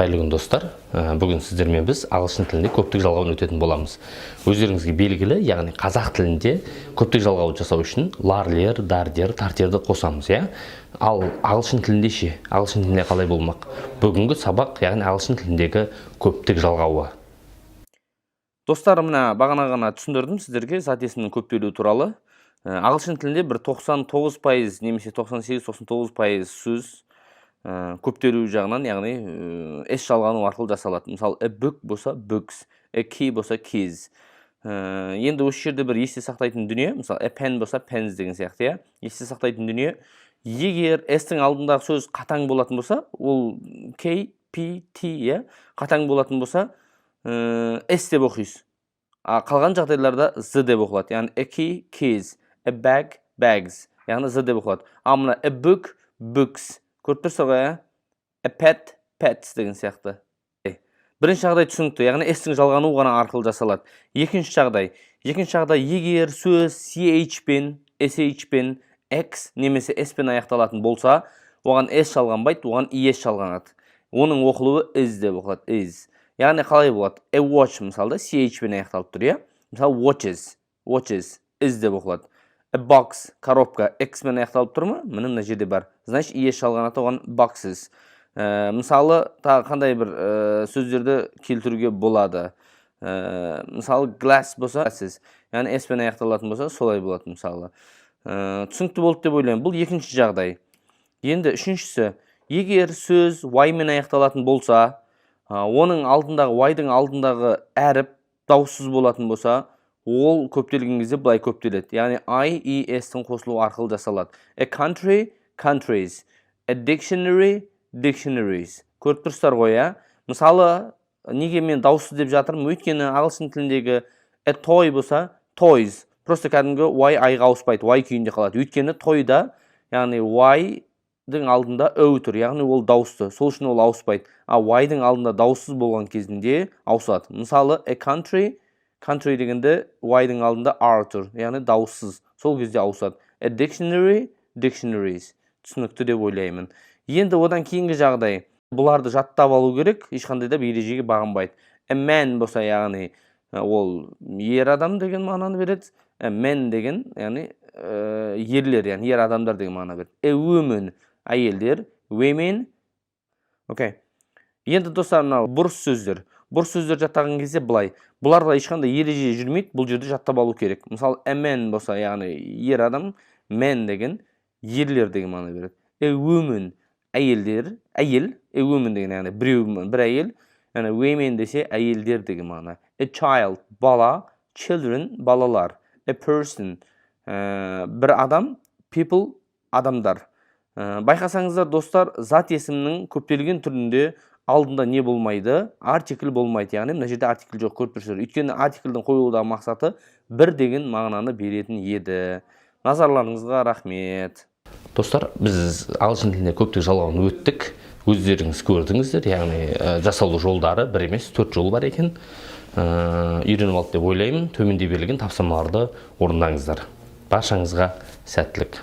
Қайырлы күн достар. Бүгін сіздермен біз ағылшын тілінде көптік жалғауын өтетін боламыз. Өздеріңізге белгілі, яғни қазақ тілінде көптік жалғауын жасау үшін ларлер, дардер, тартерді қосамыз, иә? Ал ағылшын тілінде ше, ағылшын тілінде қалай болмақ? Бүгінгі сабақ, яғни ағылшын тіліндегі көптік жалғауы. Достар, мына бағана ғана түсіндірдім сіздерге зат есімнің көптелуі туралы. Ағылшын тілінде бір 99% немесе 98-99% сөз көптелу жағынан, яғни S жалғану арқылы жасалады. Мысалы, a book болса books, a key болса keys. Енді осы жерде бір есте сақтайтын дүние, мысалы, a pen болса pens деген сияқты, иә? Есте сақтайтын дүние. Егер S-тің алдындағы сөз қатаң болатын болса, ол K, P, T, иә? Қатаң болатын болса, S деп оқиыз. Қалған жағдайларда Z деп оқылады. Яғни a key, keys, a bag, bags. Яғни Z деп оқылады. Амына a book, books. Көріп тұрсыз ғой, a pet, pets деген сияқты. Бірінші жағдай түсінікті, яғни S-тің жалғану ғана арқылы жасалады. Екінші жағдай, егер сөз CH пен, SH пен, X немесе S пен аяқталатын болса, оған S жалғанбайды, оған ES жалғанады. Оның оқылуы is деп оқылады, is. Яғни қалай болады? A watch мысалы CH пен аяқталып тұр, иә? Мысалы watches, is деп оқылады. A box, коробка, X мен аяқталып тұр ма? Міне мына жерде бар. Значит, ES жалғанады, оған boxes. Мысалы, тағы қандай бір сөздерді келтіруге болады. Мысалы, glass болса, glasses. Яғни S пен аяқталатын болса, солай болады мысалы. Түсінікті болды деп ойлаймын. Бұл екінші жағдай. Енді үшіншісі, егер сөз Y мен аяқталатын болса, оның алдындағы, Y-дың алдындағы әріп дауыссыз болатын болса, ол көптелген кезде былай көптеледі. Яғни I, E, S-тің қосылуы арқылы жасалады. A country, countries. A dictionary, dictionaries. Көріп тұрсыздар ғой, иә? Мысалы, неге мен дауыссыз деп жатырмын? Өйткені ағылшын тіліндегі a toy болса, toys. Просто кәдімгі Y, I-ға ауыспайды, Y күйінде қалады. Өйткені тойда, яғни Y-дың алдында өу тұр, яғни ол дауысты. Сол үшін ол ауыспайды. Y-дың алдында дауыссыз болған кезінде ауысады. Мысалы, a country дегенде Y-дың алдында R тұр, яғни дауыссыз. Сол кезде ауысады. A dictionary, dictionaries. Түсінікті деп ойлаймын. Енді одан кейінгі жағдай. Бұларды жаттап алу керек, ешқандай да ережеге бағынбайды. A man болса, яғни ол ер адам деген мағынаны береді. A man деген, яғни ерлер, яғни ер адамдар деген мағына береді. A woman, әйелдер, women. Окей. Енді достар, бұрыс сөздер. Бұрыс сөздер жаттаған кезде былай. Бұларда ешқандай ереже жүрмейді, бұл жерде жаттап алу керек. Мысалы, a man болса, яғни ер адам, man деген ерлер деген мағына береді. A woman, әйелдер, әйел, a woman деген яғни бір әйел, яғни women десе әйелдер деген мағына. A child, бала, children, балалар. A person, бір адам, people, адамдар. Байқасаңыздар, достар, зат есімнің көптелген түрінде алдында не болмайды? Артикль болмайды. Яғни мына жерде артикль жоқ, көріп тұрсыздар. Өйткені артикльдің қойылудағы мақсаты бір деген мағынаны беретін еді. Назарларыңызға рахмет. Достар, біз ағылшын тілінде көптік жалғауын өттік. Өздеріңіз көрдіңіздер, яғни жасалу жолдары бір емес, 4 жол бар екен. Үйреніп алды деп ойлаймын. Төменде берілген тапсырмаларды орындаңыздар. Баршаңызға сәттілік.